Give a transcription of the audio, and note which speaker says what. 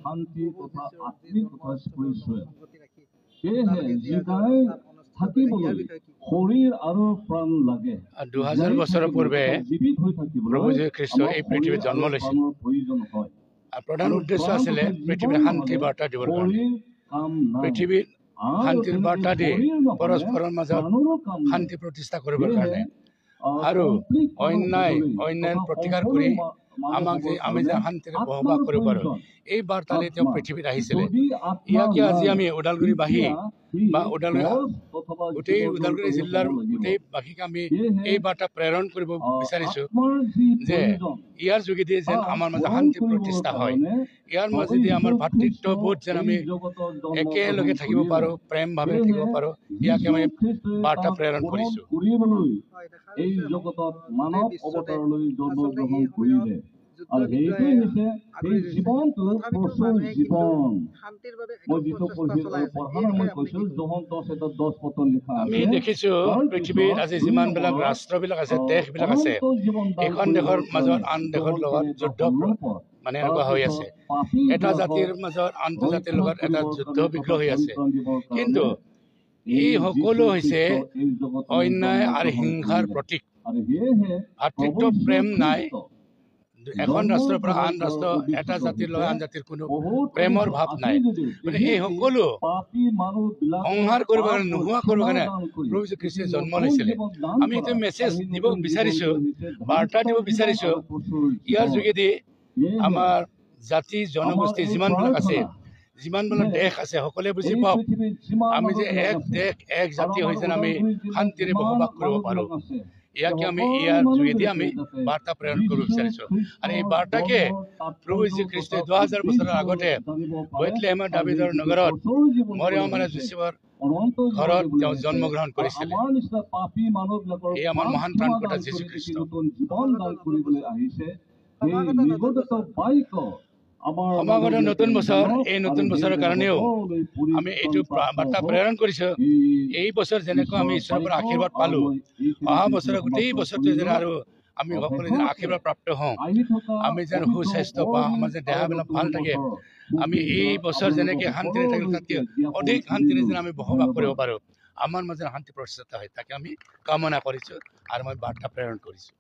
Speaker 1: শান্তি তথা আত্মিকতাৰ পৰিচয় সেয়েহে জীৱাই থাকিবলৈ শৰীৰ আৰু প্ৰাণ লাগে।
Speaker 2: 2000 বছৰৰ পূৰ্বে প্ৰভু যীশু খ্ৰীষ্ট এই পৃথিৱীত জন্ম লৈছিল। প্ৰধান উদ্দেশ্য আছিলে পৃথিৱীৰ শান্তি বাৰ্তা দিবৰ কাৰণে। পৃথিৱীত শান্তিৰ বাৰ্তা দি পৰস্পৰৰ মাজত শান্তি প্ৰতিষ্ঠা কৰিবৰ কাৰণে আৰু অন্যায় প্ৰতিকাৰ কৰি আমি যে শান্তিৰে বসবাস কৰিব পাৰোঁ এই বাৰ্তাৰে তেওঁ পৃথিৱীত আহিছিলে। ইয়াকে আজি আমি ওদালগুৰিবাসী বা গোটেই ওদালগুৰি জিলাৰ গোটেই বাসীক আমি এই বাৰ্তা প্ৰেৰণ কৰিব বিচাৰিছোঁ যে ইয়াৰ যোগেদি যেন আমাৰ মাজত শান্তি প্ৰতিষ্ঠা হয়, ইয়াৰ মাজেদি আমাৰ ভাতৃত্ববোধ যেন আমি একেলগে থাকিব পাৰোঁ, প্ৰেমভাৱে থাকিব পাৰোঁ, ইয়াকে আমি বাৰ্তা প্ৰেৰণ কৰিছোঁ।
Speaker 1: এই জগতত মানৱ অৱতাৰলৈ জন্মগ্ৰহণ কৰিলে আৰু সেইটোৱে হৈছে এই জীৱনটো প্ৰচুৰ জীৱন। মই যিটো পঢ়াৰ মই কৈছো জহন্ত 10 লিখা
Speaker 2: আমি
Speaker 1: আছে।
Speaker 2: দেখিছো পৃথিৱীত আজি যিমানবিলাক ৰাষ্ট্ৰবিলাক আছে, দেশবিলাক আছে, এখন দেশৰ মাজত আন দেশৰ লগত যুদ্ধ মানে এনেকুৱা হৈ আছে। এটা জাতিৰ মাজত আনটো জাতিৰ লগত এটা যুদ্ধ বিগ্ৰহ হৈ আছে। কিন্তু এই সকলো হৈছে অন্যায় আৰু হিংসাৰ প্ৰতীক। ভাতৃত্ব প্ৰেম নাই। এখন ৰাষ্ট্ৰৰ পৰা আন ৰাষ্ট্ৰ, এটা জাতিৰ লগত আন জাতিৰ কোনো প্ৰেমৰ ভাৱ নাই। গতিকে এই সকলো সংহাৰ কৰিব কাৰণে, নোহোৱা কৰিব কাৰণে প্ৰভু যীশু খ্ৰীষ্টই জন্ম লৈছিলে। আমি এইটো মেছেজ দিব বিচাৰিছো, বাৰ্তা দিব বিচাৰিছো। ইয়াৰ যোগেদি আমাৰ জাতি জনগোষ্ঠী যিমানবিলাক আছে, যিমানবিলাক দেশ আছে, সকলোৱে বুজি পাওক আমি যে এক দেশ এক জাতি হৈ যেন আমি শান্তিৰে বসবাস কৰিব পাৰোঁ। ইয়াকে আমি ইয়াৰ যোগেদি আমি বাৰ্তা প্ৰেৰণ কৰিব বিচাৰিছো। আৰু এই বাৰ্তাকে প্ৰভু যীশু খ্ৰীষ্টই 2000 বছৰৰ আগতে বেথলেহেমৰ দাবীদৰ নগৰত মৰিয়ম আৰু যোছেফৰ ঘৰত তেওঁ জন্মগ্ৰহণ কৰিছিলে। এই আমাৰ মহান ত্ৰাণকৰ্তা যীশু খ্ৰীষ্ট। সমাগত নতুন বছৰ, এই নতুন বছৰৰ কাৰণেও আমি এইটো বাৰ্তা প্ৰেৰণ কৰিছো। এই বছৰ যেনেকৈ আমি ঈশ্বৰৰ পৰা আশীৰ্বাদ পালো, অহা বছৰৰ গোটেই বছৰটো যেন আৰু আমি সকলোৱে যেন আশীৰ্বাদ প্ৰাপ্ত হওঁ, আমি যেন সুস্বাস্থ্য পাওঁ, আমাৰ যেন দেহাবিলাক ভাল থাকে, আমি এই বছৰ যেনেকৈ শান্তিৰে থাকিলো তাতকৈ অধিক শান্তিৰে যেন আমি বসবাস কৰিব পাৰোঁ, আমাৰ মাজত শান্তি প্ৰতিষ্ঠা হয়, তাকে আমি কামনা কৰিছোঁ আৰু মই বাৰ্তা প্ৰেৰণ কৰিছোঁ।